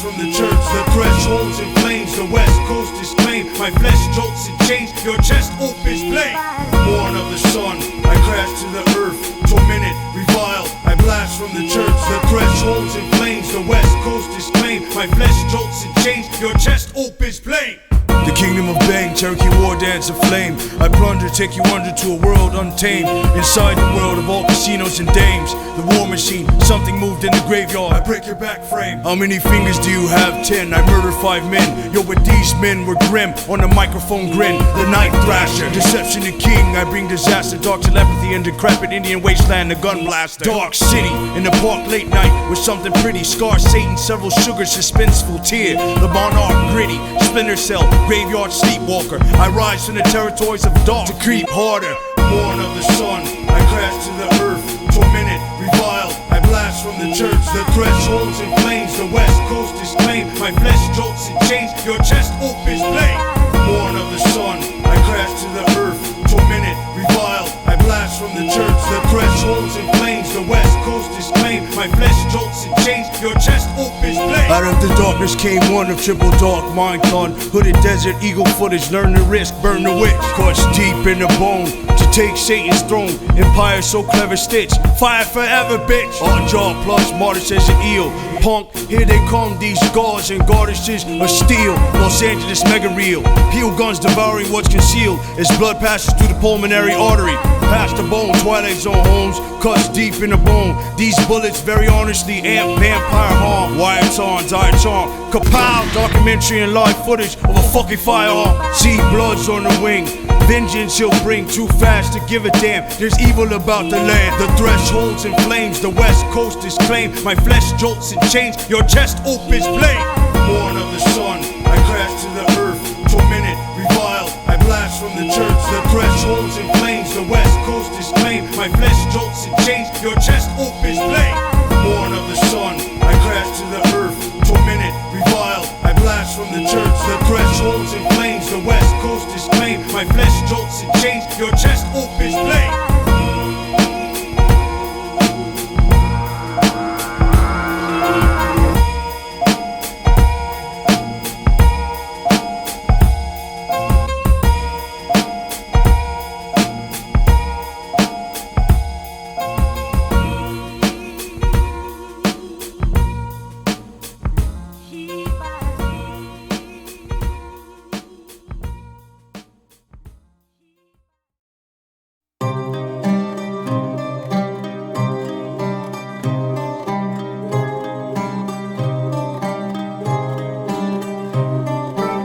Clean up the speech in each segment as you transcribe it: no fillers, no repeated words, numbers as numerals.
from the church. The thresholds in flames, the west coast is claimed. My flesh jolts and chains, your chest opens blade. Born of the sun, I crash to the earth. Tormented, reviled, I blast from the church. The thresholds in flames, the west coast is claimed. My flesh jolts and chains, your chest opens blade. The kingdom of Bang, Cherokee war dance aflame. I plunder, take you under to a world untamed. Inside the world of all casinos and dames. The war machine, something moved in the graveyard. I break your back frame. How many fingers do you have? 10. I murder 5 men. Yo, but these men were grim. On the microphone grin, the night thrasher. Deception the king, I bring disaster. Dark telepathy and decrepit Indian wasteland, the gun blaster. Dark city, in the park late night with something pretty. Scar Satan, several sugars, suspenseful tear. The monarch gritty, splinter cell, graveyard sleepwalker. I rise from the territories of dark to creep harder. Born of the sun, I crash to the earth. Tormented, reviled, I blast from the church. The thresholds in flames, the west coast is claimed. My flesh jolts and chains, your chest opens blade. Born of the sun, I crash to the earth. Tormented, reviled, I blast from the church. The thresholds in flames, the west coast is claimed. My flesh jolts and chains, your chest opens blade. Out of the darkness came one of triple dark mind con. Hooded desert, eagle footage, learn the risk, burn the witch. Cuts deep in the bone to take Satan's throne. Empire so clever stitch, fire forever bitch. All jaw plus martyr says an eel. Punk, here they come, these guards and garnishes of steel. Los Angeles mega real. Peel guns devouring what's concealed as blood passes through the pulmonary artery. Past the bone, Twilight Zone homes, cuts deep in the bone. These bullets very honestly amp vampire harm. Wires on, dire charm, kapow, documentary and live footage of a fucking firearm. See bloods on the wing, vengeance he'll bring too fast to give a damn. There's evil about the land, the thresholds in flames, the west coast is claimed. My flesh jolts and chains, your chest opens blade. Born of the sun, I crash to the earth. Tormented, reviled, I blast from the church. The thresholds in flames, the west coast is claimed. My flesh jolts and chains, your chest opens blade. Born of the sun, I crash to the earth. Tormented, reviled, I blast from the church. The thresholds in flames, the west coast is claimed. My flesh jolts and chains, your chest opens blade.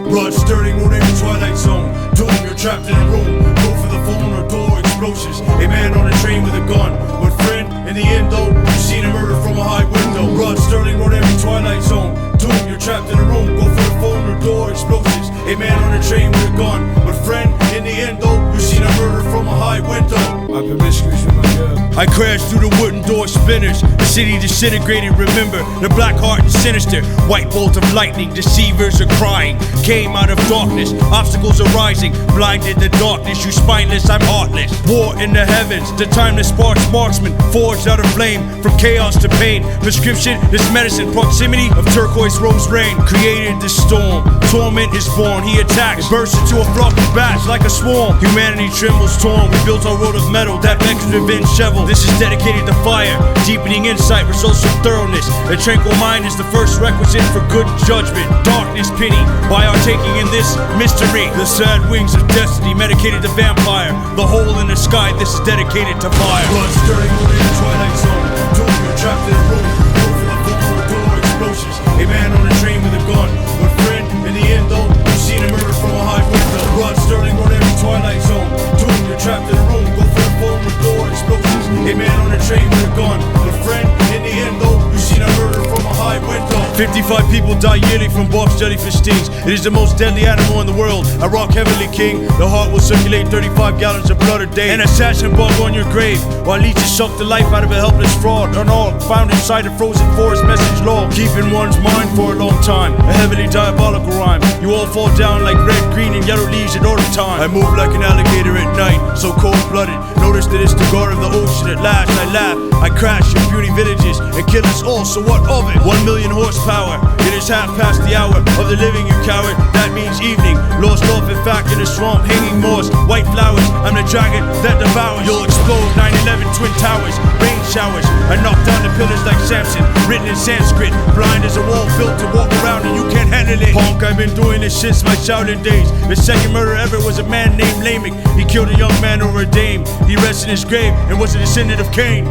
Blood stirring on every Twilight Zone. Doom, you're trapped in a room. Go for the phone or door explosions. A man on a train with a gun. But friend, in the end though, you seen a murder from a high window. Blood stirring on every Twilight Zone. Doom, you're trapped in a room. Go for the phone or door explosions. A man on a train with a gun. But friend, in the end though, you seen a murder from a high window. I'm promiscuous with my girl. I crashed through the wooden door splinters. The city disintegrated, remember the black heart and sinister. White bolt of lightning, deceivers are crying. Came out of darkness, obstacles are rising. Blinded the darkness, you spineless, I'm heartless. War in the heavens, the timeless sparks marksman. Forged out of flame, from chaos to pain. Prescription, this medicine, proximity of turquoise rose rain. Created the storm, torment is born. He attacks, bursts into a flock of bats like a swarm. Humanity trembles torn, we built our world of metal that beckons revenge shovel. This is dedicated to fire, deepening insight results from thoroughness. A tranquil mind is the first requisite for good judgment. Darkness, pity, by our taking in this mystery. The sad wings of destiny, medicated to vampire. The hole in the sky, this is dedicated to fire. Blood stirring on in the Twilight Zone. Doom, you're trapped in a room. Go for the phone or door explosions. A man on a train with a gun. But friend, in the end though, you've seen a murder from a high window. Blood stirring on every Twilight Zone. Doom, you're trapped in a room. Go for the phone or door explosions. A man on a train with a gun. But friend, in the end though, you've seen a murder from a high window. 55 people die yearly from Bob's jellyfish stings. It is the most deadly animal in the world. I rock heavily, king. The heart will circulate 35 gallons of blood a day. An assassin bug on your grave, while leeches suck the life out of a helpless fraud. An all found inside a frozen forest message log. Keeping one's mind for a long time. A heavily diabolical rhyme. You all fall down like red, green, and yellow leaves at autumn time. I move like an alligator at night, so cold-blooded. Notice that it's the guard of the ocean. At last I laugh. I crash your beauty villages and kill us all, so what of it? 1 million horsepower power. It is half past the hour of the living, you coward. That means evening. Lost off in fact in the swamp, hanging moss, white flowers. I'm the dragon that devours. You'll explode 9/11 twin towers, rain showers. I knock down the pillars like Samson, written in Sanskrit. Blind as a wall built to walk around and you can't handle it. Punk, I've been doing this since my childhood days. The second murder ever was a man named Lamech. He killed a young man over a dame. He rests in his grave and was a descendant of Cain.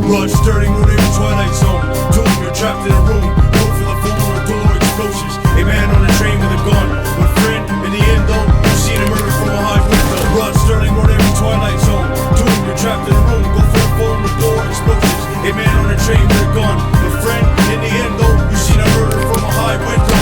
Blood stirring root in the Twilight Zone. Tomb, you're trapped in a room. Go for the phone or door explosions. A man on a train with a gun. One friend, in the end though, you've seen a murder from a high window. Blood stirring root in the Twilight Zone. Tomb, you're trapped in a room. Go for the phone or door explosions. A man on a train with a gun. One friend, in the end though, you've seen a murder from a high window.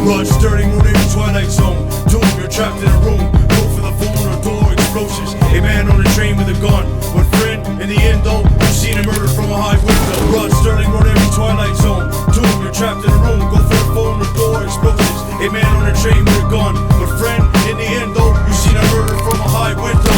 Blood stirring root in the Twilight Zone. Tomb, you're trapped in a room. Go for the phone or door explosions. A man on a train with a gun. One friend, in the end though, you've seen a murder from a high window. Blood stirring root in the Twilight Zone. Tomb, you're trapped in a room. Go for the phone or door explosions. A man on a train with a gun. One friend, in the end though, you've seen a murder from a high window.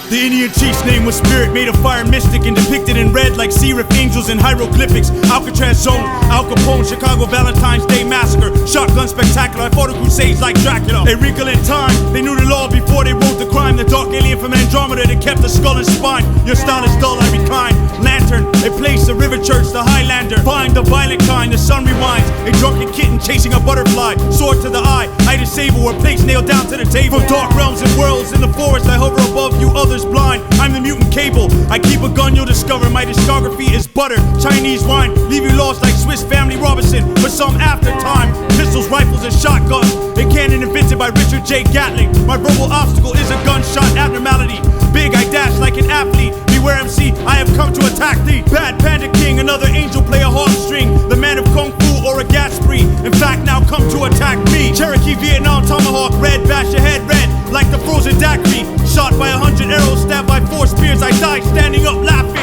The Indian chief's name was Spirit, made of fire mystic and depicted in red like seraph angels and hieroglyphics. Alcatraz Zone, Al Capone, Chicago Valentine's Day Massacre, shotgun spectacular, I fought a crusades like Dracula. A wrinkle in time, they knew the law before they wrote the crime. The dark alien from Andromeda that kept the skull and spine. Your style is dull, I recline. Lantern, a place, a river church, the Highlander. Find the violent kind, the sun rewinds. A drunken kitten chasing a butterfly. Sword to the eye, I disable, or plates nailed down to the table. From dark realms and worlds in the forest, I hover above you others blind. I'm the mutant cable. I keep a gun, you'll discover my discography is butter. Chinese wine, leave you lost like Swiss Family Robinson. For some after time, pistols, rifles, and shotguns. A cannon invented by Richard J. Gatling. My verbal obstacle is a gunshot abnormality. Big, I dash like an athlete. Beware MC, I have come to attack thee. Bad Panda King, another angel play a harp string. The man of Kung Fu or a gas spree. In fact, now come to attack me. Cherokee, Vietnam, tomahawk, red, bash your head red. Like the frozen daiquiri. Shot by 100 arrows, stabbed by 4 spears. I died standing up laughing.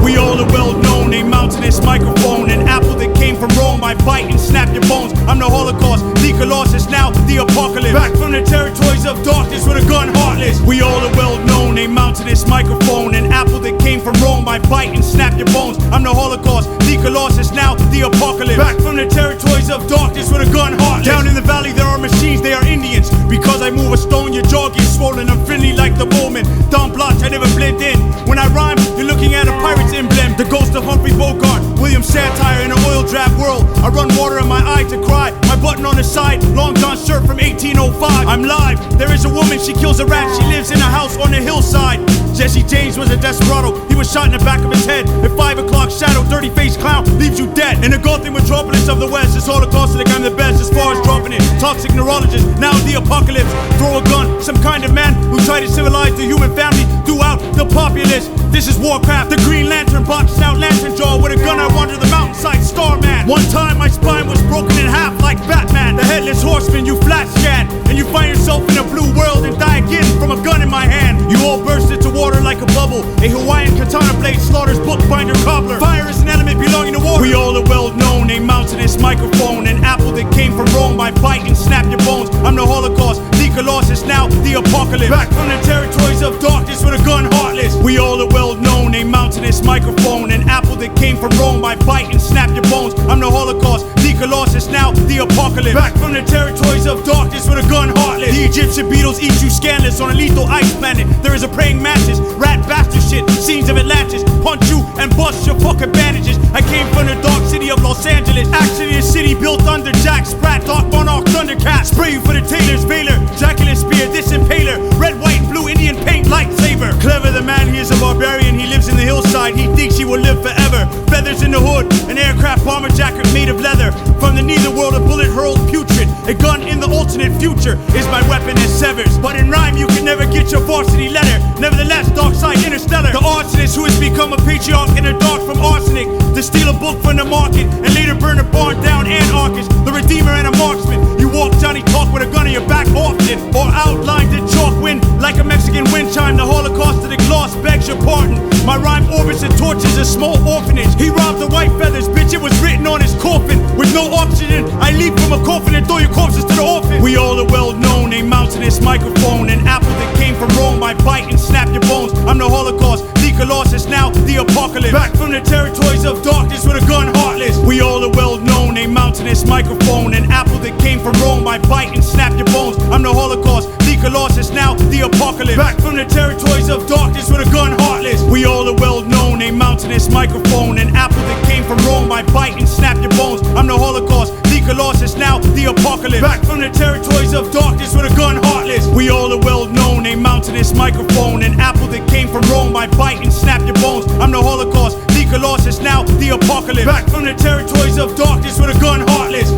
We all are well known, a mountainous microphone. An apple that came from Rome, I bite and snap your bones. I'm the Holocaust, the Colossus, now the apocalypse. Back from the territories of darkness with a gun heartless. We all are well known, a mountainous microphone. An apple that came from Rome, I bite and snap your bones. I'm the Holocaust, the Colossus, now the apocalypse. Back from the territories of darkness with a gun heartless. Down in the valley there are machines, they are Indians. Because I move a stone, your jaw gets swollen. I'm friendly like the Bowman. Don Blanche, I never blend in. When I rhyme, you're looking at a pirate's emblem. The ghost of Humphrey Bogart, William Satire in an oil drab world. I run water in my eye to cry. My button on the side, long john shirt from 1805. I'm live, there is a woman, she kills a rat. She lives in a house on the hillside. Jesse James was a desperado, he was shot in the back of his head. At 5 o'clock shadow, dirty faced clown, leaves you dead. In the Gotham metropolis of the west, it's Holocaust, I'm the best as far as dropping it. Toxic neurologist, now the apocalypse. Throw a gun, some kind of man who tried to civilize the human family throughout the populace. This is Warcraft, the Green Lantern boxed out lantern jaw. With a gun I wander the mountainside, Starman. One time my spine was broken in half like Batman. The headless horseman, you flat scan, and you find yourself in a blue world and die again from a gun in my hand. You all burst into water like a bubble. A Hawaiian katana blade slaughters bookbinder cobbler. Fire is an element belonging to water. We all are well known, a mountainous microphone. An apple that came from Rome, I bite and snap your bones. I'm the Holocaust, the Colossus, now the apocalypse. Back from the territories of darkness with a gun heartless. We all are well known, a mountainous microphone. An apple that came from Rome, I bite and snap your bones. I'm the Holocaust, the Colossus, now the apocalypse. Back from the territories of darkness with a gun heartless. The Egyptian beetles eat you scandalous on a lethal ice planet. There is a praying mantis, rat bastard shit, scenes of Atlantis. Punch you and bust your fucking bandages. I came from the dark city of Los Angeles. Actually a city built under Jack Sprat, Dark Monarch, Thundercat. Spray you for the tailors, Veiler, Dracula spear, this impaler. Red, white, blue, Indian paint, lightsaber. Clever the man, he is a barbarian. He lives in the hillside, he thinks he will live forever. Feathers in the hood, an aircraft bomber jacket made of leather. From the neither world, a bullet hurled putrid. A gun in the alternate future is my weapon that severs. But in rhyme, you can never get your varsity letter. Nevertheless, dark side interstellar. The arsonist who has become a patriarch in the dark from arsenic. To steal a book from the market and later burn a barn down anarchist. The redeemer and a marksman. You walk Johnny talk with a gun in your back often. Or outlined in chalk wind like a Mexican wind chime. The Holocaust of the gloss begs your pardon. My rhyme orbits and torches a small orphanage. He robbed the white feathers, bitch, it was written on his coffin. With no oxygen, I leap from a coffin and throw your corpses to the orphan. We all are well known, a mountainous microphone. An apple that came from Rome, I bite and snap your bones. I'm the Holocaust, the Colossus, now the apocalypse. Back from the territories of darkness with a gun heartless. We all are well known, a mountainous microphone. An apple that came from Rome, I bite and snap your bones. I'm the Holocaust, the Colossus, now the apocalypse. Back from the territories of darkness with a gun heartless. We all are well known, a mountainous microphone. An apple that came from Rome, I bite and snap your bones. I'm the Holocaust, the Colossus, now the apocalypse. Back from the territories of darkness with a gun heartless. We all are well known, a mountainous microphone. An apple that came from Rome, I bite and snap your bones. I'm the Holocaust, the Colossus, now the apocalypse. Back from the territories of darkness with a gun heartless.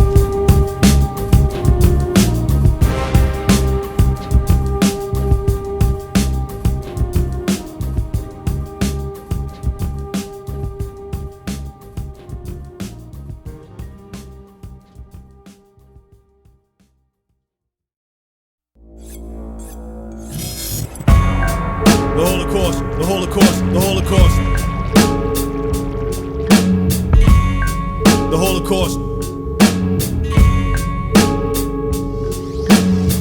The Holocaust, the Holocaust, the Holocaust. The Holocaust.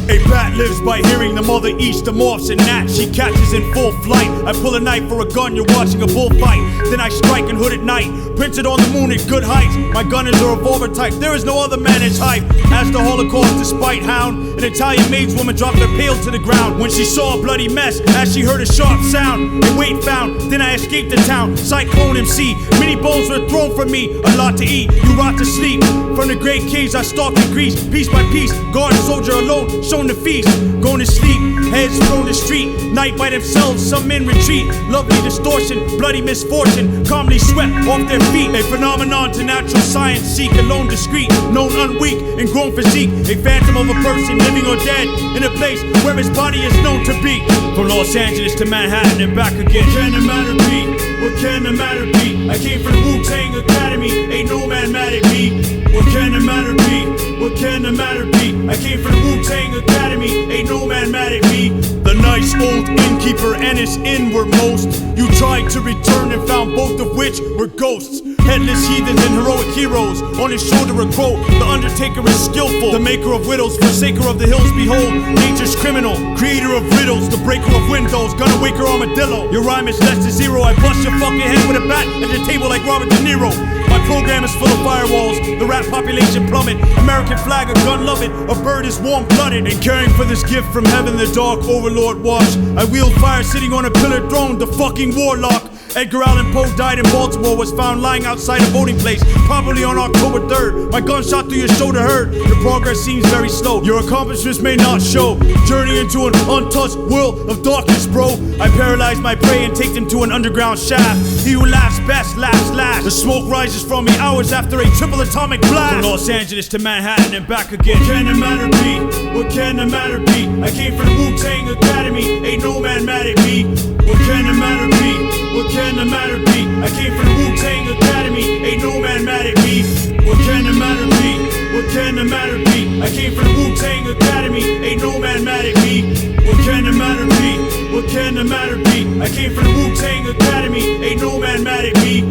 A bat lives by hearing the mother eats the moths and gnats she catches in full flight. I pull a knife for a gun, you're watching a bullfight. Then I strike and hood at night, printed on the moon at good heights. My gun is a revolver type, there is no other man as hype as the Holocaust despite hound. An Italian maidswoman dropped her pail to the ground when she saw a bloody mess as she heard a sharp sound. A weight found, then I escaped the town. Cyclone MC, many bones were thrown from me. A lot to eat, you rot to sleep. From the great caves I stalked in Greece, piece by piece. Guard soldier alone, shown to feast. Going to sleep, heads thrown the street. Night by themselves, some men retreat. Lovely distortion, bloody misfortune, calmly swept off their feet. A phenomenon to natural science seek, alone discreet, known unweak and grown physique. A phantom of a person, living or dead, in a place where his body is known to be. From Los Angeles to Manhattan and back again. What can the matter be? What can the matter be? I came from the Wu-Tang Academy, ain't no man mad at me. What can the matter be? What can the matter be? I came from the Wu-Tang Academy, ain't no man mad at me. The nice old innkeeper and his inn were most. You tried to return and found both of which were ghosts. Headless heathens and heroic heroes, on his shoulder a crow. The undertaker is skillful, the maker of widows, forsaker of the hills. Behold, nature's criminal, creator of riddles, the breaker of windows, gonna wake her armadillo. Your rhyme is less than zero, I bust your fucking head with a bat at the table like Robert De Niro. My program is full of firewalls, the rap population plummet. American flag, a gun loving, a bird is warm-blooded. And caring for this gift from heaven, the dark overlord watch. I wield fire sitting on a pillar throne, the fucking warlock. Edgar Allan Poe died in Baltimore, was found lying outside a voting place, probably on October 3rd. My gunshot through your shoulder hurt. Your progress seems very slow, your accomplishments may not show. Journey into an untouched world of darkness, bro. I paralyze my prey and take them to an underground shaft. He who laughs best laughs last. The smoke rises from me hours after a triple atomic blast. From Los Angeles to Manhattan and back again. What can the matter be? What can the matter be? I came from the Wu-Tang Academy, ain't no man mad at me. What can the matter be? What can the matter be? I came from the Wu-Tang Academy, ain't no man mad at me. What can the matter be? What can the matter be? I came from the Wu-Tang Academy, ain't no man mad at me. What can the matter be? What can the matter be? I came from the Wu-Tang Academy, ain't no man mad at me.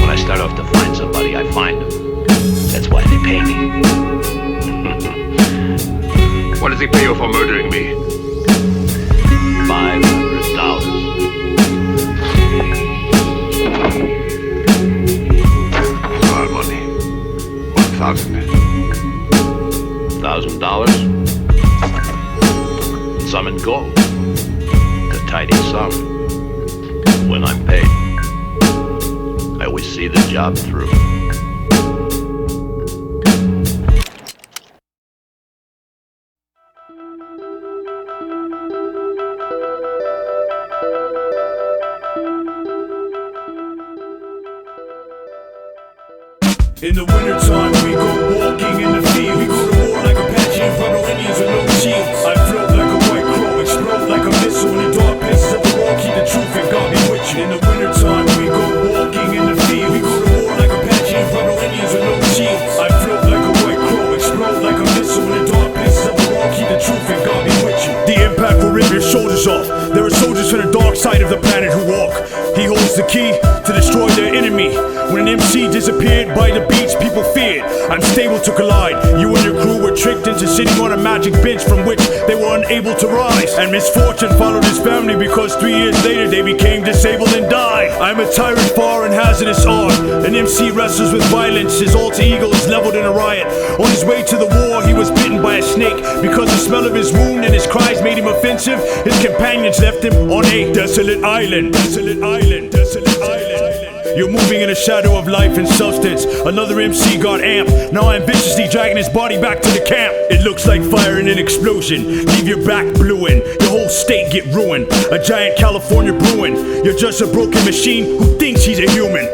When I start off to find somebody, I find them. That's why they pay me. What does he pay you for murdering me? $500. $1,000. $1,000? Some in gold. A tidy sum. When I'm paid, I always see the job through. In the wintertime, we go walking in the field. We go to war like Apache and Pueblo Indians with no shields. I float like a white crow, explode like a missile in the dark places of the wall. Keep the truth and God be with you. In the wintertime, we go walking in the field. We go to war like Apache and Pueblo Indians with no shields. I float like a white crow, explode like a missile in the dark places of the wall. Keep the truth and God be with you. The impact will rip your shoulders off. There are soldiers from the dark side of the planet who walk. He holds the key to destroy their enemy. When an MC disappeared by the beach, people feared. I'm stable to collide. You and your crew were tricked into sitting on a magic bench from which they were unable to rise. And misfortune followed his family because 3 years later they became disabled and died. I'm a tyrant far and hazardous art. An MC wrestles with violence. His alter ego is leveled in a riot. On his way to the war, he was bitten by a snake. Because the smell of his wound and his cries made him offensive, his companions left him on a desolate island. Desolate island. Desolate island. You're moving in a shadow of life and substance. Another MC got amped. Now I'm viciously dragging his body back to the camp. It looks like fire in an explosion. Leave your back blueing. Your whole state get ruined. A giant California brewing. You're just a broken machine who thinks he's a human.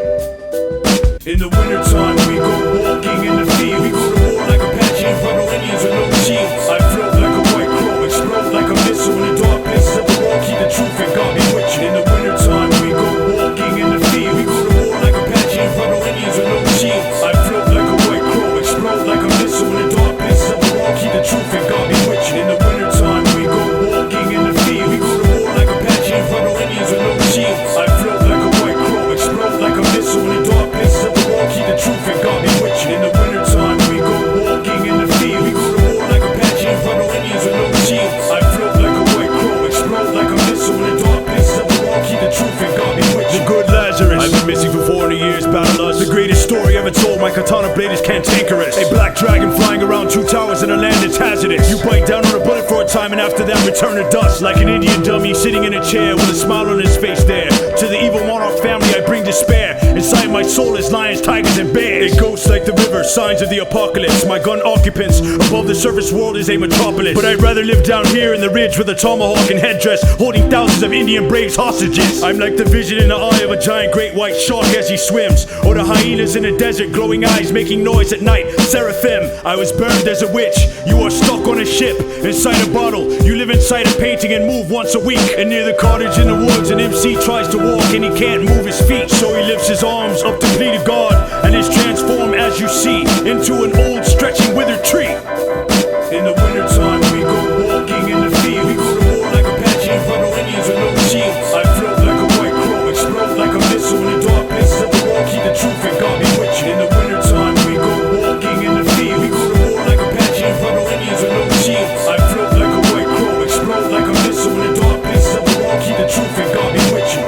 In the wintertime, we go walking in the field. We go to war like Apache and Pueblo Indians with no shields. I float like a white crow, explode like a missile in the dark places of the wall. Keep the truth and God be with you. In the wintertime, we go walking in the field. We go to war like Apache and Pueblo Indians with no shields. I float like a white crow, explode like a missile in the dark places of the wall. Keep the truth and God be with you. In the wintertime, we go walking in the field. We go to war like Apache and Pueblo Indians with no shields. I float like a white crow, explode like a missile in the dark places of the wall. Keep the truth and God be with you. In the wintertime, we go walking in the field. We go to war like Apache and Pueblo Indians with no shields. I float like a white crow, explode like a missile in the dark places of the wall. Keep the truth and God be with you. The good Lazarus. I've been missing for 400 years, battle us. The greatest story ever told. My katana blade is cantankerous. A black dragon flying around 2 towers in a land that's hazardous. You bite down on a bullet for a time and after that return to dust. Like an Indian dummy sitting in a chair with a smile on his face there. To the evil monarch family I bring despair. Inside my soul is lions, tigers and bears. It goes like the river, signs of the apocalypse. My gun occupants above the surface world is a metropolis. But I'd rather live down here in the ridge with a tomahawk and headdress, holding thousands of Indian braves hostages. I'm like the vision in the eye of a giant great white shark as he swims, or the hyenas in the desert, glowing eyes making noise at night. Seraphim, I was burned as a witch. You are stuck on a ship, inside a bottle. You live inside a painting and move once a week. And near the cottage in the woods, an MC tries to walk and he can't move his feet. So he lifts his arms up to plead to God and is transformed, as you see, into an old stretching withered tree. In the wintertime, we go walking in the field. We go to war like Apache and Pueblo Indians with no shields. I float like a white crow, explode like a missile in the dark places of the wall. Keep the truth and God be with you. In the wintertime, we go walking in the field. We go to war like Apache and Pueblo Indians with no shields. I float like a white crow, explode like a missile in the dark places of the wall. Keep the truth and God be with you.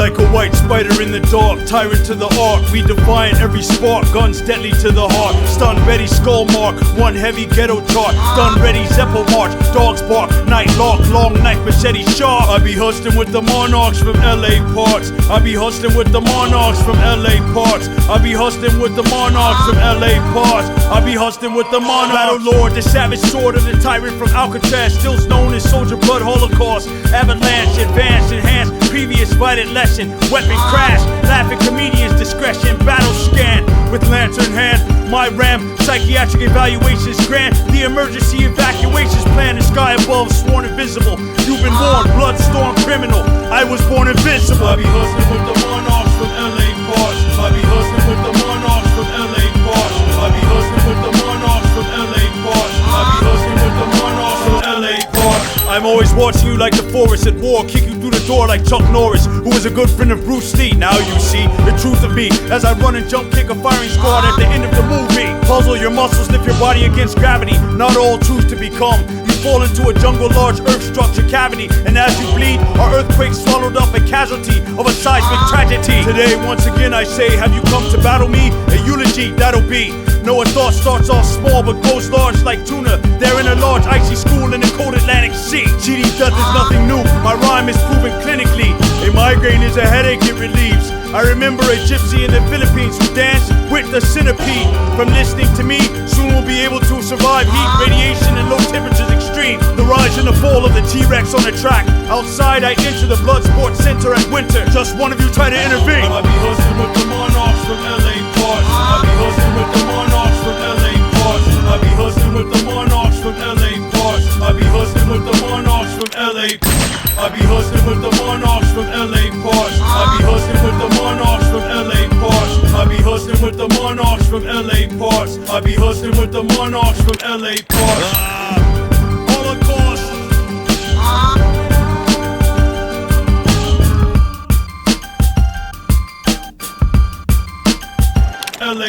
Like a white spider in the dark, tyrant to the arc. We defiant every spark, guns deadly to the heart. Stun Betty skull mark, one heavy ghetto chart. Gun ready, Zeppo march, dogs bark. Night lock, long knife, machete sharp. I be hustling with the Monarchs from LA parts. I be hustling with the Monarchs from LA parts. I be hustling with the Monarchs from LA parts. I be hustling with the Monarchs. Battle Lord, the savage sword of the tyrant from Alcatraz, still known as Soldier Blood Holocaust. Avalanche, advance, enhance. previous violent lesson. Weapon crash, laughing comedians, discretion, battle scan. With lantern hand, my ram, psychiatric evaluations grant. The emergency evacuations plan, the sky above, sworn invisible. You've been warned, bloodstorm criminal. I was born invincible. I be hustling with the Monarchs from LA bars. I be hustling with the Monarchs from LA bars. I be hustling with the Monarchs from LA bars. I be hustling with the Monarchs from LA bars. I'm always watching you like the forest at war, kick you through the door like Chuck Norris, who was a good friend of Bruce Lee. Now you see the truth of me as I run and jump kick a firing squad at the end of the movie. Puzzle your muscles, lift your body against gravity. Not all truth to become. You fall into a jungle, large earth structure cavity, and as you bleed, our earthquake swallowed up a casualty of a seismic tragedy. Today, once again, I say, have you come to battle me? A eulogy, that'll be. No, a thought starts off small but goes large like tuna. They're in a large icy school in the cold Atlantic Sea. Cheating death is nothing new, my rhyme is proven clinically. A migraine is a headache it relieves. I remember a gypsy in the Philippines who danced with the centipede. From listening to me, soon we'll be able to survive heat, radiation, and low temperatures extreme. The rise and the fall of the T-Rex on the track. Outside I enter the blood sports center at winter. Just one of you try to intervene. I be hustling with the Monarchs from LA bars. I be hustling with the Monarchs from LA bars. I be hustling with the Monarchs from LA bars. I be hustling with the Monarchs from LA. I be hustling with the Monarchs from LA bars. I be hustling with the Monarchs from LA bars. I be hustling with the Monarchs from LA bars. I be hustling with the Monarchs from LA bars. Holocaust. LA.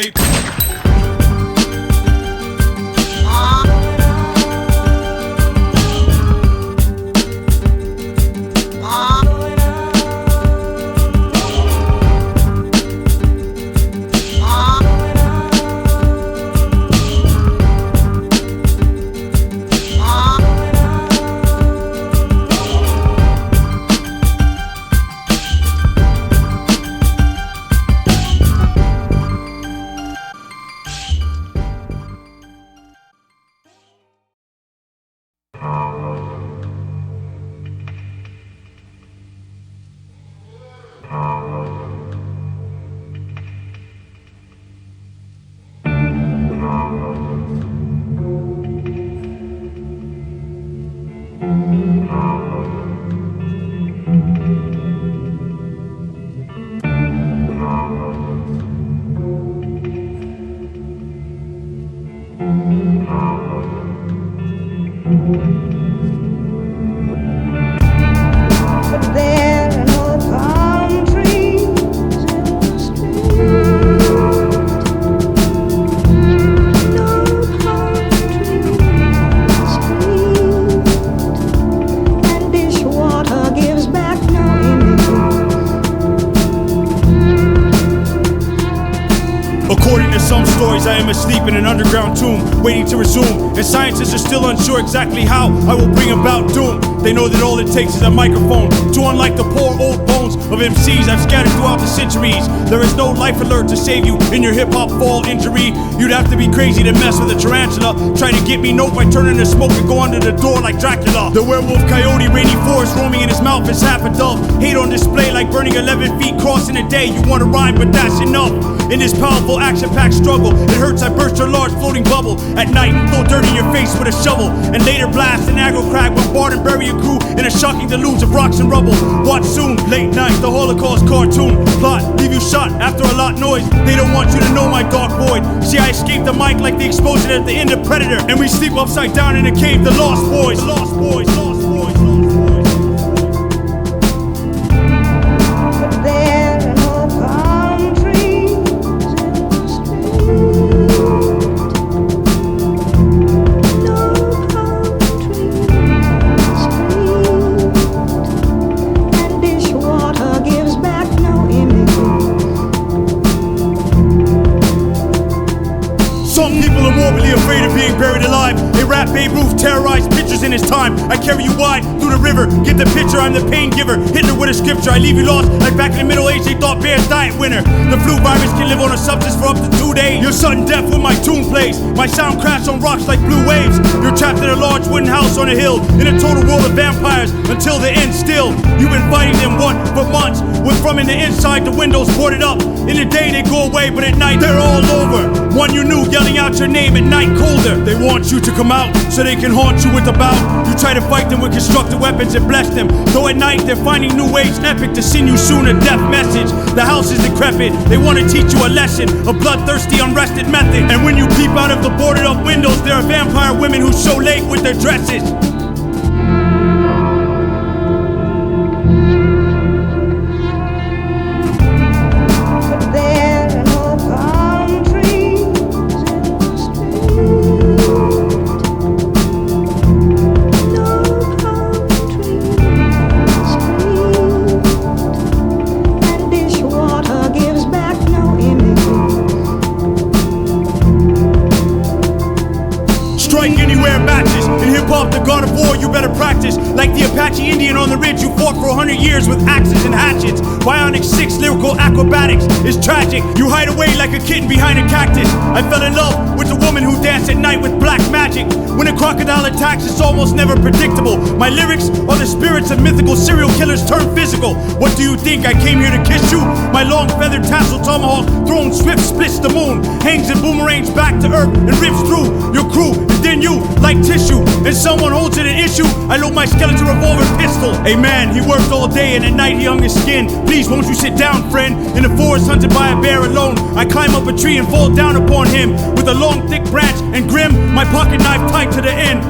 I am asleep in an underground tomb, waiting to resume. And scientists are still unsure exactly how I will bring about doom. They know that all it takes is a microphone to unlike the poor old bones of MCs I've scattered throughout the centuries. There is no life alert to save you in your hip-hop fall injury. You'd have to be crazy to mess with a tarantula. Try to get me note by turning the smoke and go under the door like Dracula. The werewolf coyote, rainy forest roaming in his mouth is half a dove. Hate on display like burning 11 feet crossing a day. You want to rhyme, but that's enough. In this powerful action-packed struggle, it hurts I burst your large floating bubble. At night, throw dirt in your face with a shovel, and later blast an aggro crag, bombard and bury your crew in a shocking deluge of rocks and rubble. Watch soon, late night, the Holocaust cartoon. Plot, leave you shot after a lot noise. They don't want you to know my dark void. See, I escaped the mic like the explosion at the end of Predator. And we sleep upside down in a cave, the Lost Boys. The Lost Boys, Lost Boys, Lost Boys. cowardly afraid of being buried alive. A rap Babe Ruth terrorized pictures in his time. I carry you wide through the river, get the picture, I'm the pain giver. Hitler with a scripture, I leave you lost like back in the Middle Age they thought bears diet winner. The flu virus can live on a substance for up to 2 days. You're sudden death when my tune plays. My sound crashed on rocks like blue waves. You're trapped in a large wooden house on a hill, in a total world of vampires until the end still. You've been fighting them one for months, with from in the inside the windows boarded up. In the day they go away, but at night they're all over. One you knew yelling out your name at night colder. They want you to come out so they can haunt you with a bout. You try to fight them with constructed weapons and bless them, though at night they're finding new ways epic to send you soon a death message. The house is decrepit, they want to teach you a lesson, a bloodthirsty unrested method. And when you peep out of the boarded up windows, there are vampire women who show late with their dresses. Like the Apache Indian on the ridge who fought for 100 years with axes and hatchets. Bionic 6 lyrical acrobatics is tragic. You hide away like a kitten behind a cactus. I fell in love with the woman who danced at night with black magic. When a crocodile attacks, it's almost never predictable. My lyrics are the spirits of mythical serial killers turned physical. What do you think, I came here to kiss you? My long feathered tassel tomahawk thrown swift splits the moon, hangs and boomerangs back to earth and rips through your crew, and then you, like tissue, and someone holds it an issue. I load my skeleton revolver pistol. A man, he worked all day and at night he hung his skin. Please won't you sit down, friend? In the forest hunted by a bear alone, I climb up a tree and fall down upon him with a long thick branch and grim, my pocket knife tight to the end.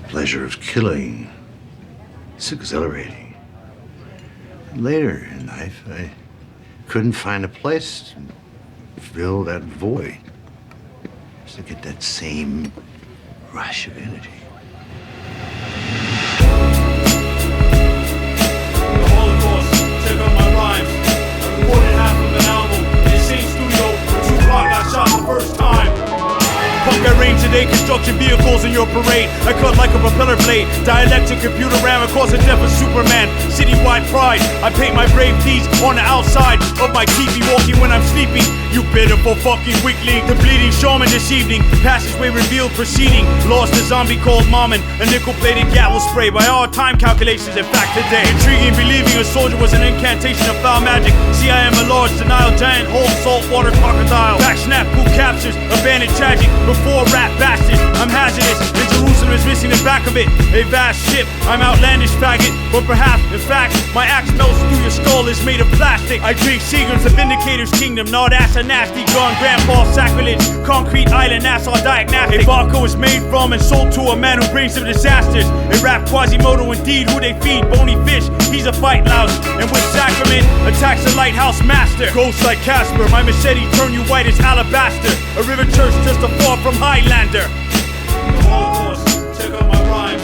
Pleasure of killing. It's exhilarating. Later in life, I couldn't find a place to fill that void. Just to get that same rush of energy. The Holocaust took on my rhymes. I recorded half of an album in the same studio where Tupac got shot the first time. Punk I range today, construction vehicles in your parade. I cut like a propeller blade, dielectric computer ram across the death of Superman. Citywide pride, I paint my brave deeds on the outside of my teepee, walking when I'm sleeping. You pitiful fucking weakling. The bleeding shaman this evening, passageway revealed proceeding. Lost a zombie called Mammon, a nickel-plated gat will spray by all time calculations. In fact today, intriguing believing a soldier was an incantation of foul magic. See I am a large denial, giant hole, saltwater crocodile. Back snap, who captures, abandoned tragic. Before rat bastard. I'm hazardous, and Jerusalem is missing the back of it. A vast ship, I'm outlandish faggot. But perhaps, in fact, my axe melts through your skull is made of plastic. I drink Seagram's, the Vindicator's kingdom. Not ass a nasty gun, grandpa sacrilege. Concrete island, Nassau diagnostic. A vodka was made from and sold to a man who brings them disasters. A rap Quasimodo indeed, who they feed, bony fish. He's a fight louse, and with sacrament, attacks the lighthouse master. Ghosts like Casper, my machete turn you white as alabaster. A river church just a far from Highlander. The Holocaust, check out my rhymes.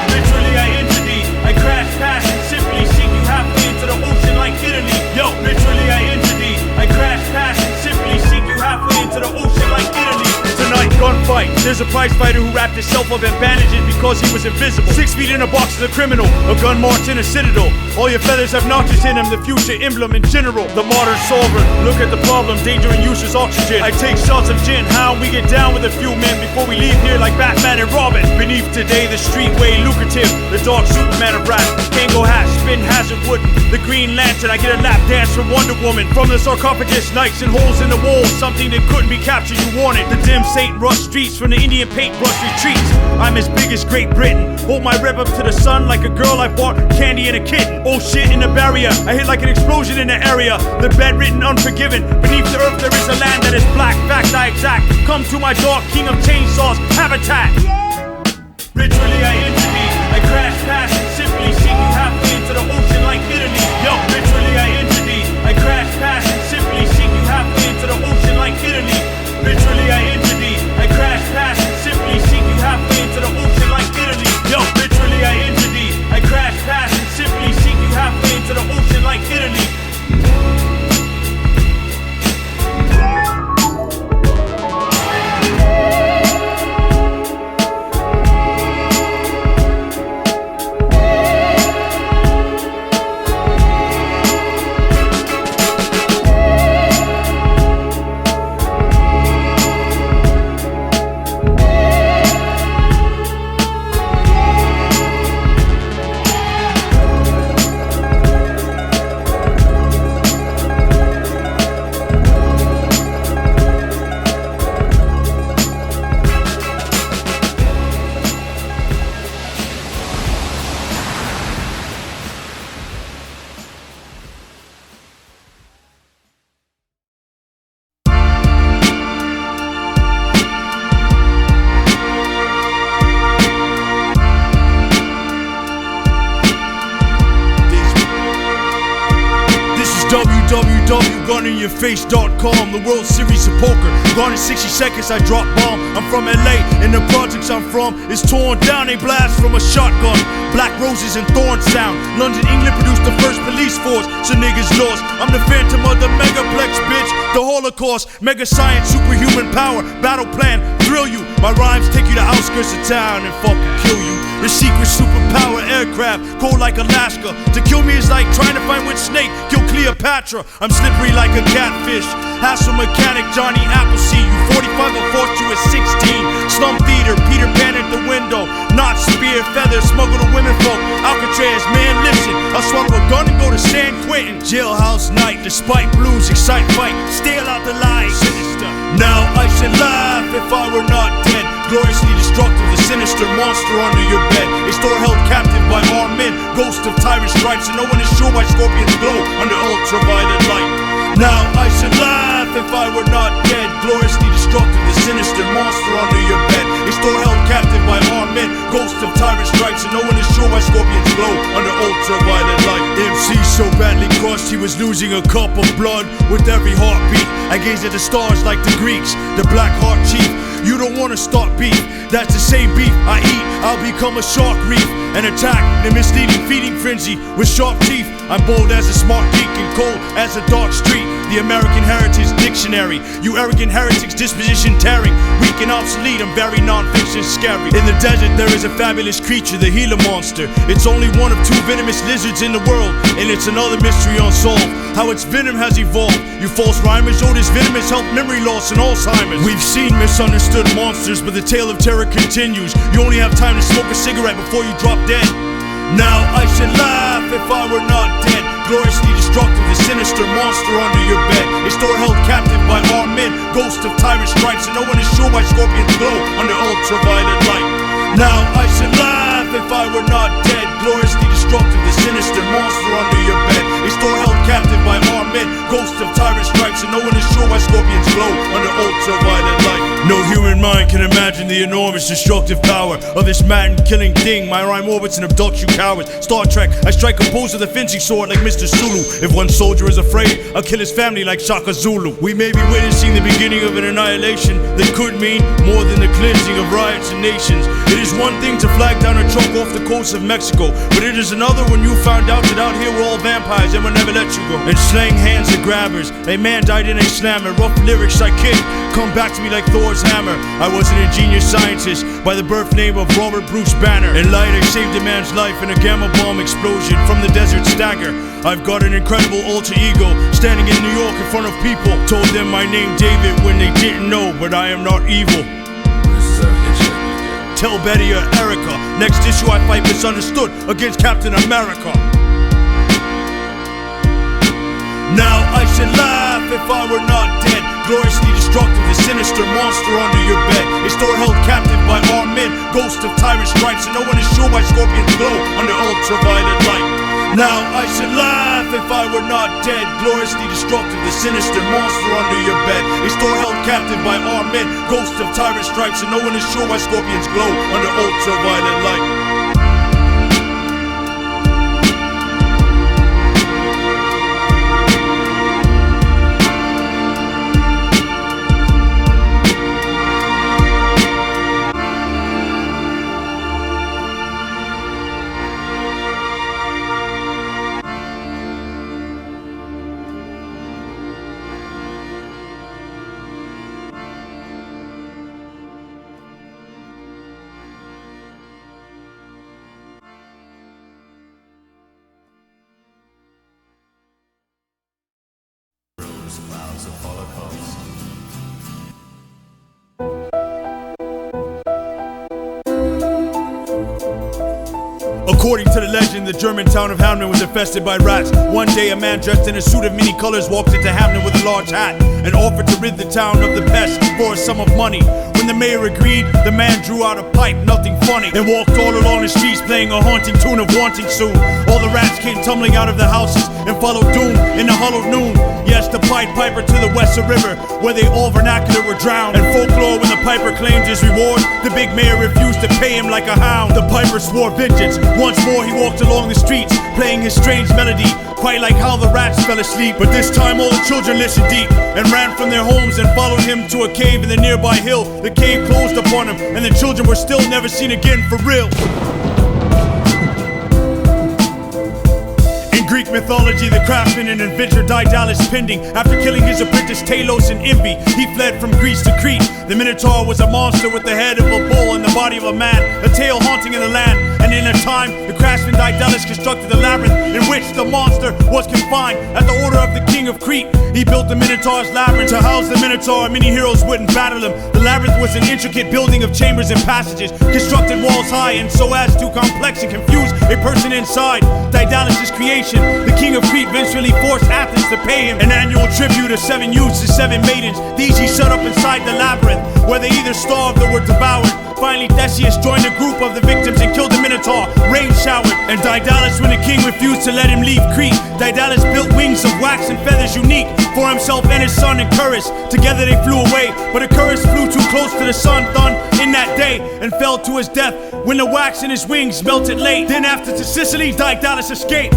Literally I enter thee, I crash past and simply sink you halfway into the ocean like Italy. Yo, literally I enter thee, I crash past and simply sink you halfway into the ocean like Italy. Tonight, gunfight. There's a prize fighter who wrapped himself up in bandages because he was invisible. 6 feet in a box is a criminal. A gun march in a citadel. All your feathers have notches in them, the future emblem in general. The modern sovereign. Look at the problem, danger and useless oxygen. I take shots of gin, how we get down with a few men before we leave here like Batman and Robin. Beneath today, the streetway lucrative. The dark Superman of rap. Kango hat, spin hazard wooden. The Green Lantern, I get a lap dance from Wonder Woman. From the sarcophagus, knights and holes in the walls. Something that couldn't be captured, you want it. The dim Saint Rush streets from the Indian paintbrush retreats. I'm as big as Great Britain. Hold my rep up to the sun like a girl I bought candy and a kitten. Oh shit in the barrier, I hit like an explosion in the area. The bedridden unforgiven. Beneath the earth there is a land that is black. Fact I exact. Come to my dark king of chainsaws habitat. Ritually I enter thee, I crash past and simply sink you halfway into the ocean like Italy. Yo, literally I enter thee, I crash past and simply sink you halfway into the ocean like Italy. Literally I enter thee, I crash past and simply sink you halfway into the ocean like Italy. Yo, literally I enter thee, I crash past and simply sink you halfway into the ocean like Italy. www.guninyourface.com, the World Series of Poker. Gone in 60 seconds, I drop bomb. I'm from LA, and the projects I'm from is torn down. A blast from a shotgun. Black roses and thorns sound. London, England produced the first police force, so niggas lost. I'm the phantom of the megaplex, bitch. The Holocaust, mega science, superhuman power, battle plan, thrill you. My rhymes take you to outskirts of town and fucking kill you. The secret superpower aircraft, cold like Alaska. To kill me is like trying to find which snake killed Cleopatra. I'm slippery like a catfish. Hassle mechanic Johnny Appleseed. You 45 or forced you at 16. Slum theater, Peter Pan at the window. Not spear, feather, smuggle the women folk. Alcatraz, man, listen. I'll swallow a gun and go to San Quentin. Jailhouse night, despite blues, excite fight. Steal out the light. Sinister. Now I should laugh if I were not dead. Gloriously destructive, the sinister monster under your bed. A store held captive by armed men. Ghost of tyrant stripes, and no one is sure why scorpions glow under ultraviolet light. Now I should laugh if I were not dead. Gloriously destructive, the sinister monster under your bed. A store held captive by armed men. Ghost of tyrant stripes, and no one is sure why scorpions glow under ultraviolet light. MC so badly crushed he was losing a cup of blood with every heartbeat. I gaze at the stars like the Greeks, the Black Heart Chief. You don't wanna start beef, that's the same beef I eat. I'll become a shark reef and attack the misleading feeding frenzy with sharp teeth. I'm bold as a smart geek and cold as a dark street. The American Heritage Dictionary. You arrogant heretics, disposition tearing, weak and obsolete. I'm very non-fiction scary. In the desert there is a fabulous creature, the Gila monster. It's only one of 2 venomous lizards in the world, and it's another mystery unsolved. How its venom has evolved. You false rhymers, oh this venom has helped memory loss and Alzheimer's. We've seen misunderstood monsters, but the tale of terror continues. You only have time to smoke a cigarette before you drop dead. Now I should laugh if I were not dead. Gloriously destructive, the sinister monster under your bed. A store held captive by armed men. ghost of tyrant stripes, and no one is sure why scorpions glow under ultraviolet light. Now I should laugh if I were not dead, gloriously destructive, the sinister monster under your bed. A store held captive by armed men, ghost of tyrant stripes, and no one is sure why scorpions glow under ultraviolet light. No human mind can imagine the enormous destructive power of this man-killing thing. My rhyme orbits and abducts you cowards. Star Trek, I strike a pose with a fencing sword like Mr. Sulu. If one soldier is afraid, I'll kill his family like Shaka Zulu. We may be witnessing the beginning of an annihilation that could mean more than the cleansing of riots and nations. It is one thing to flag down a truck off the coast of Mexico, but it is another when you found out that out here we're all vampires and we'll never let you go. And slang hands are grabbers. A man died in a slammer. Rough lyrics I kick come back to me like Thor's hammer. I was an ingenious scientist by the birth name of Robert Bruce Banner. In light I saved a man's life in a gamma bomb explosion from the desert stagger. I've got an incredible alter ego standing in New York in front of people. Told them my name David when they didn't know, but I am not evil. Tell Betty or Erica, next issue I fight misunderstood against Captain America. Now I should laugh if I were not dead, gloriously destructive, the sinister monster under your bed. A store held captive by armed men, ghost of tyrant stripes, and no one is sure why scorpions glow under ultraviolet light. Now I should laugh if I were not dead, gloriously destructive, the sinister monster under your bed. A store held captive by armed men, ghost of tyrant stripes, and no one is sure why scorpions glow under ultraviolet light. Clouds of Holocaust. According to the legend, the German town of Hamden was infested by rats. One day a man dressed in a suit of many colors walked into Hamden with a large hat and offered to rid the town of the pest for a sum of money. When the mayor agreed, the man drew out a pipe, nothing funny, and walked all along the streets playing a haunting tune of wanting soon. All the rats came tumbling out of the houses and followed doom in the hollow noon. Yes, the Pied Piper to the Western River, where they all vernacular were drowned. And folklore, when the piper claimed his reward, the big mayor refused to pay him like a hound. The piper swore vengeance. Once more he walked along the streets, playing his strange melody, quite like how the rats fell asleep. But this time all the children listened deep and ran from their homes and followed him to a cave in the nearby hill. The cave closed upon him, and the children were still never seen again for real. In Greek mythology, the craftsman and inventor Daedalus pending. After killing his apprentice Talos in envy, he fled from Greece to Crete. The Minotaur was a monster with the head of a bull and the body of a man, a tail haunting in the land. And in a time, the craftsman Daedalus constructed the labyrinth in which the monster was confined. At the order of the king of Crete, he built the Minotaur's labyrinth to house the Minotaur. Many heroes wouldn't battle him. The labyrinth was an intricate building of chambers and passages, constructed walls high and so as to complex and confuse a person inside. Daedalus' creation, the king of Crete eventually forced Athens to pay him an annual tribute of 7 youths and 7 maidens. These he shut up inside the labyrinth, where they either starved or were devoured. Finally, Theseus joined a group of the victims and killed the Minotaur. Rain showered, and Daedalus, when the king refused to let him leave Crete, Daedalus built wings of wax and feathers unique for himself and his son Icarus. Together they flew away, but Icarus flew too close to the sun in that day and fell to his death when the wax in his wings melted late. Then after to Sicily, Daedalus escaped.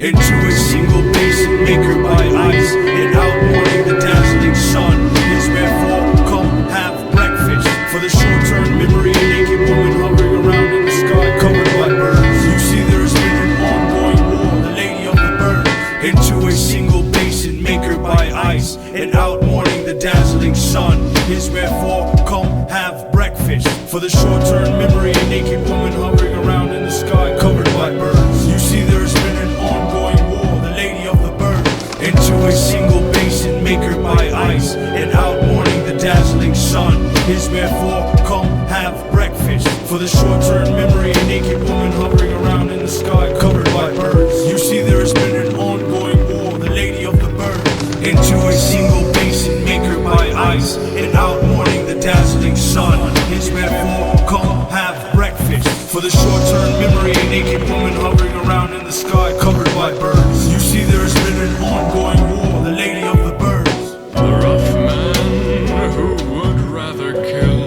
into a single basin maker by ice, and out morning the dazzling sun is wherefore come have breakfast for the short-term memory. A naked woman hovering around in the sky covered by birds. You see there has been an ongoing war, the lady of the birds, into a single basin maker by ice, and out morning the dazzling sun is wherefore come have breakfast for the short-term memory. A naked woman hovering around in the sky covered by birds. You see there has been an ongoing war, the lady of the birds, into a single basin maker by ice, and out morning the dazzling sun is wherefore come have breakfast for the short-term memory. A naked woman hovering around in the sky covered by birds. You see there has been an ongoing war, the lady of the birds, into a single basin maker by ice, and out morning the dazzling sun is wherefore come have breakfast for the short-term memory. A naked woman hovering around in the sky covered by birds. You see there has been an ongoing war, the lady of the birds. The rough man who would rather kill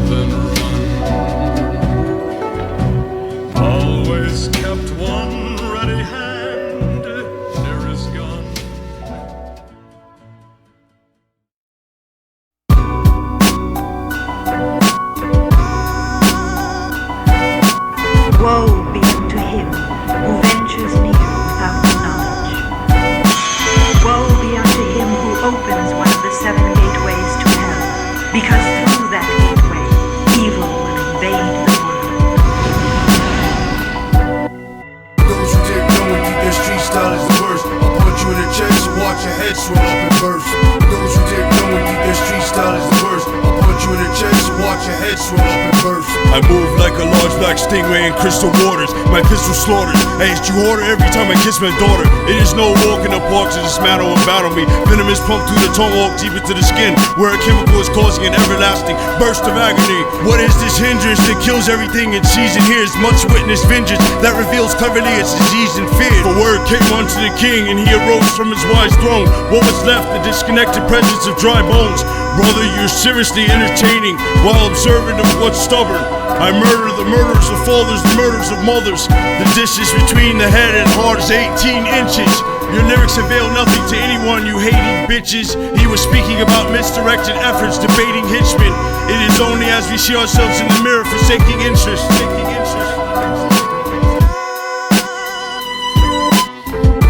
than run always kept one ready hand near his gun. Woe be unto him who ventures near without knowledge. Woe be unto him who opens one of the 7 gateways to hell, because through that gateway evil will invade the world. Those who take knowing think their street style is the worst, I'll punch you in the chest and watch your head swell up and burst. Those who take knowing think their street style is the worst, I'll punch you in the chest and watch your head swell up and burst. I move like a large black stingray in crystal waters. My pistol slaughters. I hate you harder every time I kiss my daughter. It is no walk in the park to dismantle and battle me. Venom is pumped through the tongue, walk deep into the skin, where a chemical is causing an everlasting burst of agony. What is this hindrance that kills everything it sees and hears? Much witness vengeance that reveals cleverly its disease and fear. For word came unto the king, and he arose from his wise throne. What was left? The disconnected presence of dry bones. Brother, you're seriously entertaining while observant of what's stubborn. I murder the murderers of fathers, the murders of mothers. The distance between the head and heart is 18 inches. Your lyrics avail nothing to anyone, you hating bitches. He was speaking about misdirected efforts, debating Hitchman. It is only as we see ourselves in the mirror forsaking interest.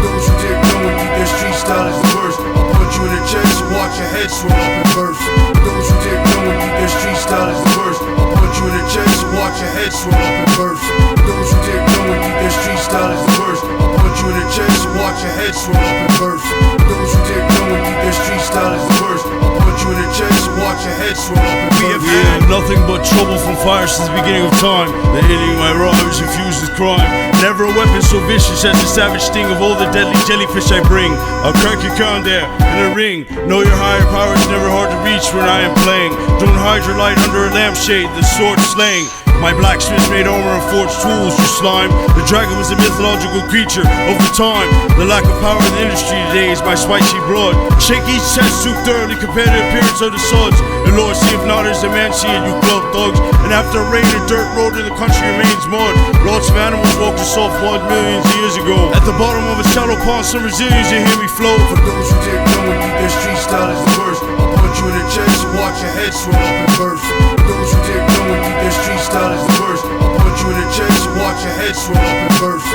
Those who take knowing think their street style is the worst, I'll punch you in the chest and watch your head swell up and burst. Those who take knowing think their street style is the worst, I'll punch you in the chest and watch your head swell up and burst. Those who take knowing think their street style is the worst, I'll punch you in the chest and watch your head swell up and burst. Those who take knowing think their street style is the worst, I'll punch you in the chest and watch your head swell up and burst. We have had nothing but trouble from fire since the beginning of time. The hitting my rhymes infused with crime. Never a weapon so vicious as the savage sting of all the deadly jellyfish I bring. I'll crack your crown there in a ring. Know your higher power is never hard to reach when I am playing. Don't hide your light under a lampshade, the sword slaying. My blacksmiths made armor and forged tools, you slime. The dragon was a mythological creature. Over time, the lack of power in the industry today is my spicy blood. Shake each chest too thoroughly, compare the appearance of the swords. And Lord, see if not as a man see it, you glove thugs. And after rain, a dirt road in the country remains mud. Lots of animals walked the soft mud millions of years ago. At the bottom of a shallow pond, some resilience, you hear me flow. For those who take knowing think their street style is the worst, I'll punch you in the chest and watch your head swell up and burst. For those who take knowing think their street style is the worst, I'll punch you in the chest and watch your head swell up and burst.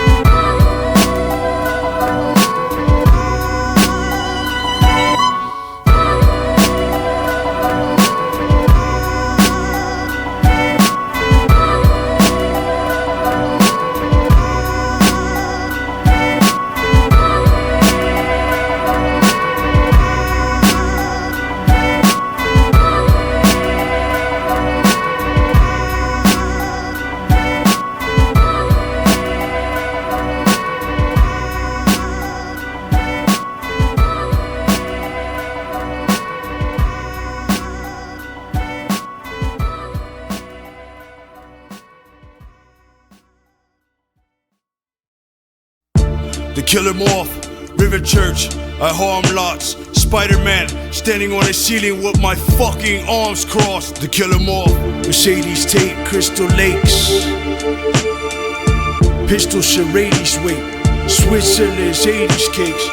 The killer Moth, River Church, I harm lots. Spider-Man, standing on a ceiling with my fucking arms crossed. The killer Moth, Mercedes Tate, Crystal Lakes. Pistol charades wait, Switzerland's 80s cakes.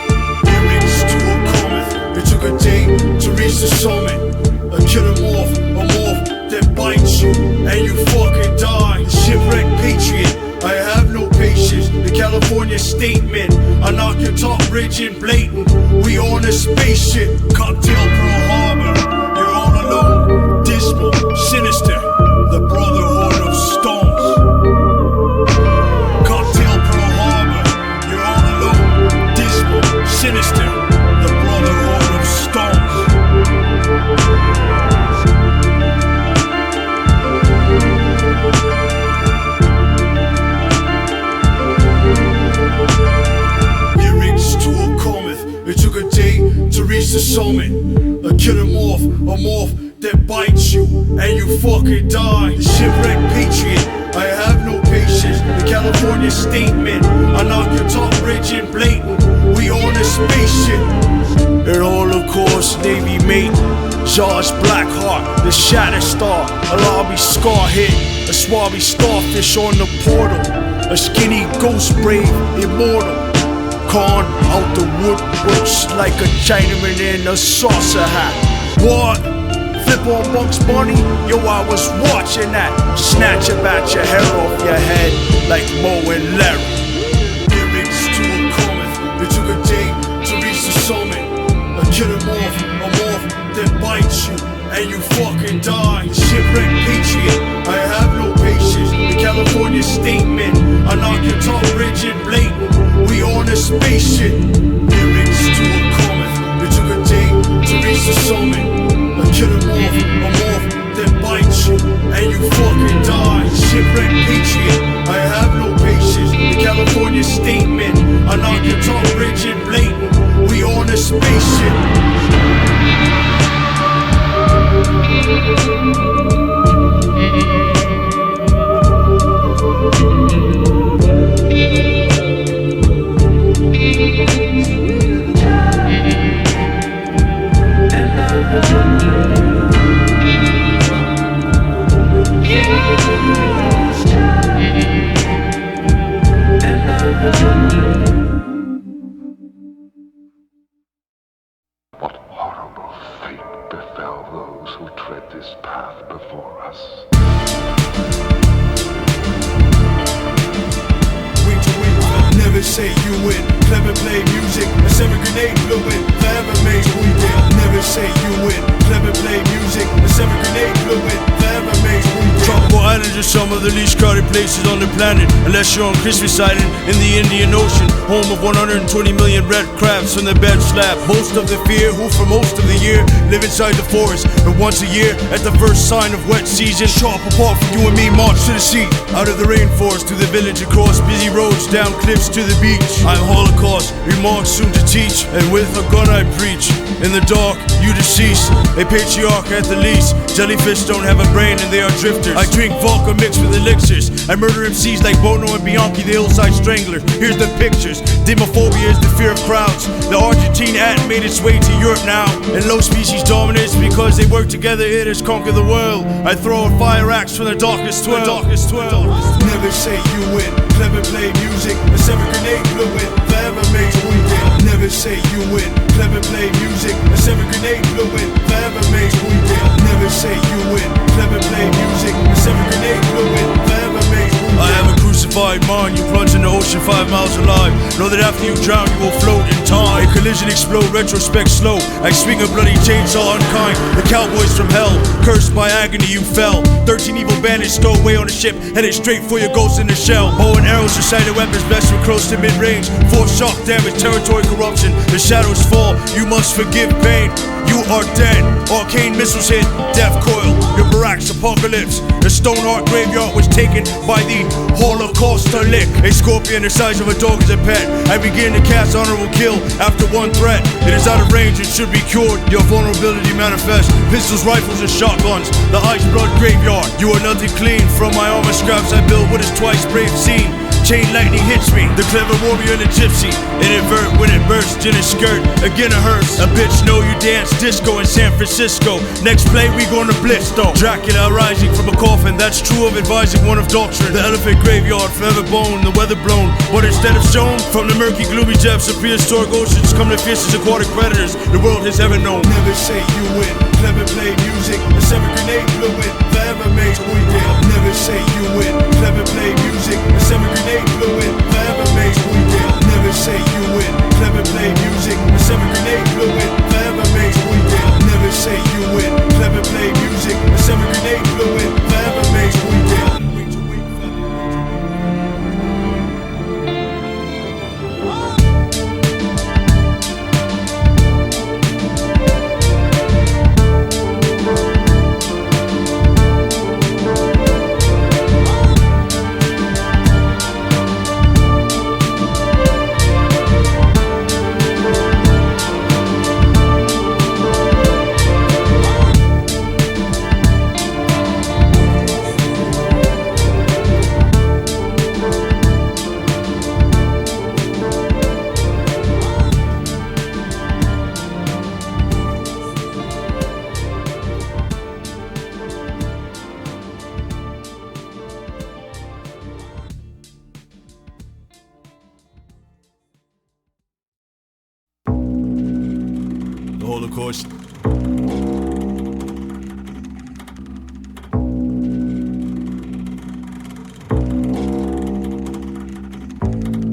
Lyrics to a comet. It took a day to reach the summit. A killer morph, a morph that bites you and you fucking die. Shipwreck patriot, I have no patience. The California statement, I knock your top ridge in blatant. We on a spaceship, cocktail Pearl Harbor. You're all alone, dismal, sinister, the brotherhood of stones. Cocktail Pearl Harbor, you're all alone, dismal, sinister, the brotherhood of stones. It took a day to reach the summit. A killer morph, a morph that bites you and you fucking die. The shipwreck patriot, I have no patience. The California statement, I knock your top ridge in blatant. We on a spaceship. An Holocaust Navy mate, Josh Blackheart, the Shatter Star, a lobby scar hit, a swabby starfish on the portal, a skinny ghost brave, immortal. Corn out the woodworks like a Chinaman in a saucer hat. What? Flip on Bugs Bunny? Yo, I was watching that. Snatch about your hair off your head like Mo and Larry. Lyrics to a comet. It took a day to reach the summit. A killer morph, a morph that bites you and you fucking die. Shipwreck patriot, I have no patience. The California statement, I knock your top ridge in blatant. We on a spaceship. Lyrics to a comet. It took a day to reach the summit. A killer morph, a morph that bites you and you fucking die. Shipwreck patriot, I have no patience. The California statement, I knock your top ridge in blatant. We on a spaceship. What horrible fate befell those who tread this path before us? Wing to wing, never say you win. Clever play music, a 7 grenade fluid. Forever makes we win. Never say you win. Clever play music, a 7 grenade fluid. Forever makes we win. Tropical islands are some of the least crowded places on the planet, unless you're on Christmas Island in the Indian Ocean, home of 120 million red crabs from the bed slab. Most of the fear, who for most of the year live inside the forest, but once a year, at the first sign of wet season, sharp apart from you and me, march to the sea. Out of the rainforest to the village, across busy roads, down cliffs to the beach. I'm Holocaust, remarks soon to teach, and with a gun I preach. In the dark, you deceased, a patriarch at the least. Jellyfish don't have a brain and they are drifters. I drink vodka mixed with elixirs. I murder MCs like Bono and Bianchi, the hillside strangler. Here's the pictures. Demophobia is the fear of crowds. The Argentine ant made its way to Europe now. And low species dominance because they work together, it has conquered the world. I throw a fire axe from the darkest 12. Never say you win. Clever play music, a 7 grenade fluid. Forever makes we win. Never say you win. Clever play music, a 7 grenade fluid. Forever makes we win. Never say you win. Clever play music, a 7 grenade fluid. Forever makes we win. I have a crucified mind. You plunge in the ocean 5 miles alive. Know that after you drown, you will float in time. A collision explode, retrospect slow. I swing a bloody chainsaw unkind. The cowboys from hell, cursed by agony, you fell. 13 evil bandits stowed away on a ship, headed straight for your ghost in the shell. Bow and arrows are sighted weapons, best from close to mid-range. Force shock damage, territory corruption. The shadows fall, you must forgive pain. You are dead. Arcane missiles hit, death coil. Your barracks, apocalypse. The stone heart graveyard was taken by the Holocaust to lick. A scorpion the size of a dog is a pet. I begin to cast honorable kill after one threat. It is out of range and should be cured. Your vulnerability manifests. Pistols, rifles, and shotguns. The ice blood graveyard. You are nothing clean. From my armor scraps I build what is twice brave seen. chain lightning hits me. The clever warrior and the gypsy. It invert when it bursts in his skirt. Again it hurts. A bitch know you dance disco in San Francisco. Next play we gonna blitz though. Dracula rising from a coffin. That's true of advising one of doctrine. The elephant graveyard forever bone. The weather blown. But instead of shown from the murky gloomy depths of prehistoric oceans come the fiercest aquatic predators the world has ever known. Never say you win. Clever play music. A 7 grenade blew it. Forever makes we did. Never say you win. Clever play music. A 7 grenade blew it. Forever makes we did. Never say you win. Clever play music. A 7 grenade blew it. Forever makes we did. Never say you win. Clever play music. A 7 grenade blew it. Forever makes we did. The Holocaust.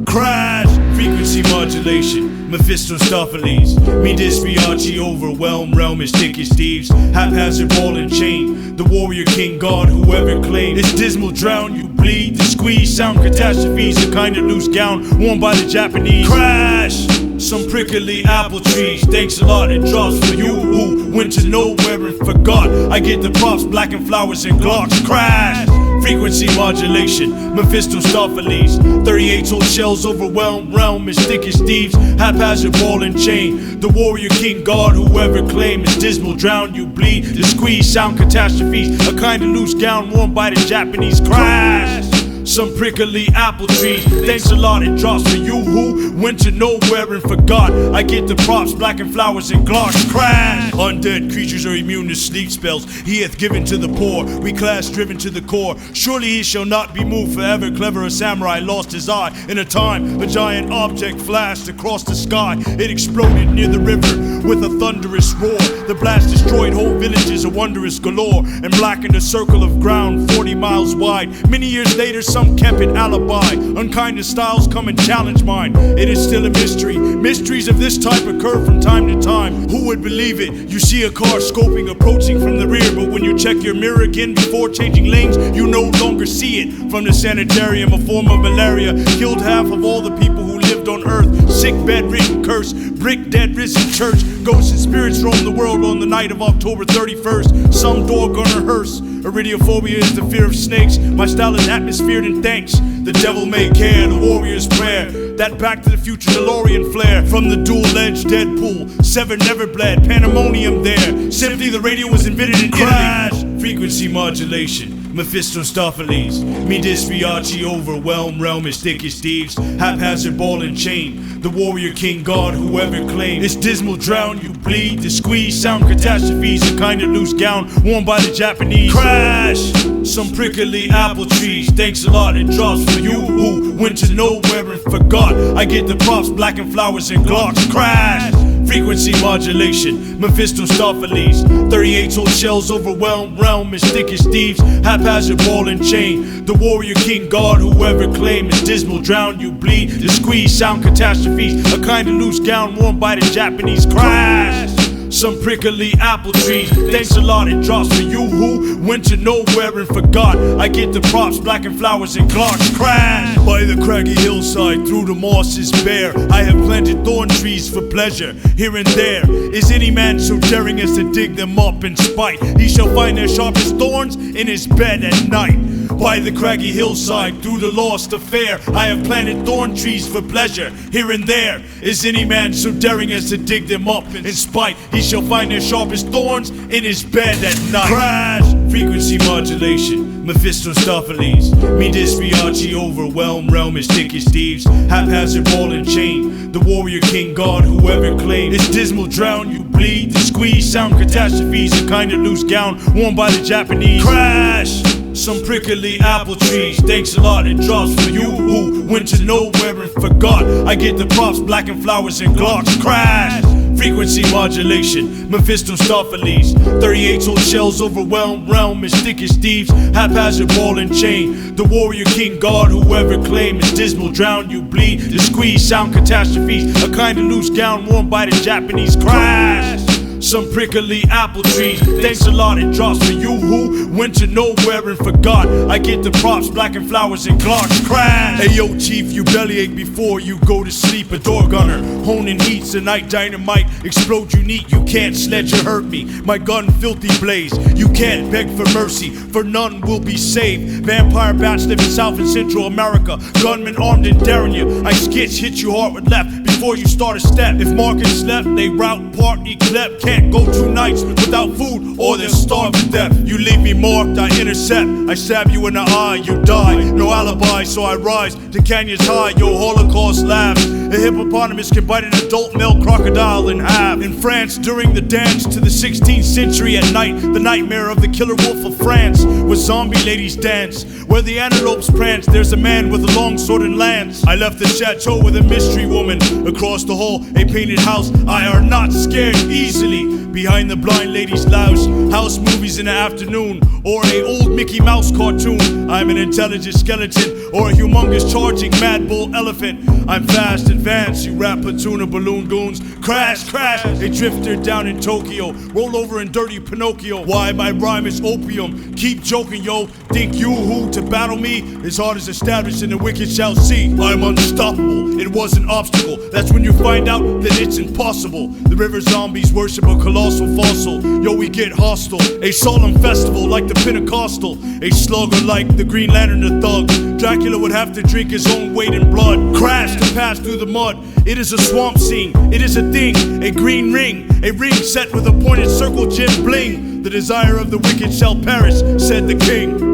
Crash! Frequency modulation, Mephistopheles. Me Dispiaci, overwhelm, realm as thick as thieves. Haphazard ball and chain. The warrior king god, whoever claimed. It's dismal drown, you bleed. The squeeze, sound catastrophes. A kind of loose gown worn by the Japanese. Crash! Some prickly apple trees. Thanks a lot, it drops for you who went to nowhere and forgot. I get the props, blackened flowers and glocks. Crash! Frequency modulation, Mephistopheles. 38-old shells overwhelm, realm as thick as thieves. Haphazard ball and chain. The warrior king god, whoever claimed is dismal drown, you bleed. The squeeze, sound catastrophes. A kind of loose gown worn by the Japanese. Crash! Some prickly apple trees. Thanks a lot, it drops for you who went to nowhere and forgot. I get the props, blackened flowers and glocks. Crash! Undead creatures are immune to sleep spells. He hath given to the poor. We class driven to the core. Surely he shall not be moved forever. Clever a samurai lost his eye. In a time, a giant object flashed across the sky. It exploded near the river with a thunderous roar. The blast destroyed whole villages, a wondrous galore, and blackened a circle of ground 40 miles wide. Many years later, some kept an alibi. Unkindness styles come and challenge mine. It is still a mystery. Mysteries of this type occur from time to time. Who would believe it? You see a car scoping, approaching from the rear, but when you check your mirror again before changing lanes, you no longer see it. From the sanitarium, a form of malaria killed half of all the people who lived on earth. Sick, bedridden, cursed, brick, dead, risen church. Ghosts and spirits roam the world on the night of October 31st. Some dog on a hearse. Iridiophobia is the fear of snakes. My style is atmosphered in thanks. The devil may care, the warrior's prayer. That Back to the Future DeLorean flare. From the dual-edged Deadpool, Sever never bled, pandemonium there. Simply the radio was invented in Italy. Frequency modulation, Mephistopheles. Me Dispiaci, overwhelm, realm as thick as thieves. Haphazard ball and chain. The warrior king god, whoever claimed. It's dismal drown, you bleed. The squeeze, sound catastrophes. A kind of loose gown worn by the Japanese. Crash! Some prickly apple trees. Thanks a lot, it drops for you who went to nowhere and forgot. I get the props, blackened flowers and glocks. Crash! Frequency modulation, Mephistopheles. 38-old shells overwhelm, realm as thick as thieves. Haphazard ball and chain. The warrior king god, whoever claimed is dismal drown, you bleed. The squeeze, sound catastrophes. A kind of loose gown worn by the Japanese. Crash! Some prickly apple trees. Thanks a lot, it drops for you who went to nowhere and forgot. I get the props, blackened flowers and glocks. Crash! By the craggy hillside, through the moss is bare. I have planted thorn trees for pleasure, here and there. Is any man so daring as to dig them up in spite? He shall find their sharpest thorns in his bed at night. By the craggy hillside, through the lost affair, I have planted thorn trees for pleasure, here and there. Is any man so daring as to dig them up in spite? He shall find their sharpest thorns in his bed at night. Crash! Frequency modulation, Mephistopheles, me disfiaci, overwhelm, realm is thick as thieves. Haphazard ball and chain, the warrior king god, whoever claimed. It's dismal drown, you bleed, the squeeze, sound catastrophes, a kind of loose gown worn by the Japanese. Crash! Some prickly apple trees, thanks a lot, it drops for you who went to nowhere and forgot. I get the props, blackened flowers and glocks. Crash! Frequency modulation, Mephistopheles, 38-old shells, overwhelm, realm is thick as thieves. Haphazard ball and chain, the warrior king god, whoever claimed. It's dismal drown, you bleed, the squeeze, sound catastrophes, a kind of loose gown worn by the Japanese. Crash! Some prickly apple trees, thanks a lot, it drops for you who went to nowhere and forgot. I get the props, blackened flowers and glocks. Crash! Hey yo chief, you bellyache before you go to sleep. A door gunner, honing heats, the night dynamite, explode you neat, you can't sledge or hurt me. My gun filthy blaze, you can't beg for mercy, for none will be saved. Vampire bats live in South and Central America, gunmen armed and daring you. I skitch, hit you hard with left before you start a step. If markets slept, they route, party, clip. Can't go 2 nights without food or they'll starve to death. You leave me marked, I intercept, I stab you in the eye, you die. No alibi, so I rise to canyons high, yo Holocaust laughs. A hippopotamus can bite an adult male crocodile in half. In France, during the dance to the 16th century at night, the nightmare of the killer wolf of France, where zombie ladies dance, where the antelopes prance, there's a man with a long sword and lance. I left the chateau with a mystery woman, across the hall, a painted house. I are not scared easily, behind the blind lady's louse. House movies in the afternoon, or a old Mickey Mouse cartoon. I'm an intelligent skeleton, or a humongous charging mad bull elephant. I'm fast, advanced, you rap platoon of balloon goons. Crash, crash, a drifter down in Tokyo, roll over in dirty Pinocchio. Why my rhyme is opium, keep joking yo. Think you who to battle me? His heart is established and the wicked shall see. I'm unstoppable, it was an obstacle. That's when you find out that it's impossible. The river zombies worship a colossal fossil. Yo, we get hostile, a solemn festival like the Pentecostal. A slugger like the Green Lantern, the thug. Dracula would have to drink his own weight in blood. Crash to pass through the mud. It is a swamp scene, it is a thing, a green ring, a ring set with a pointed circle gem bling. The desire of the wicked shall perish, said the king.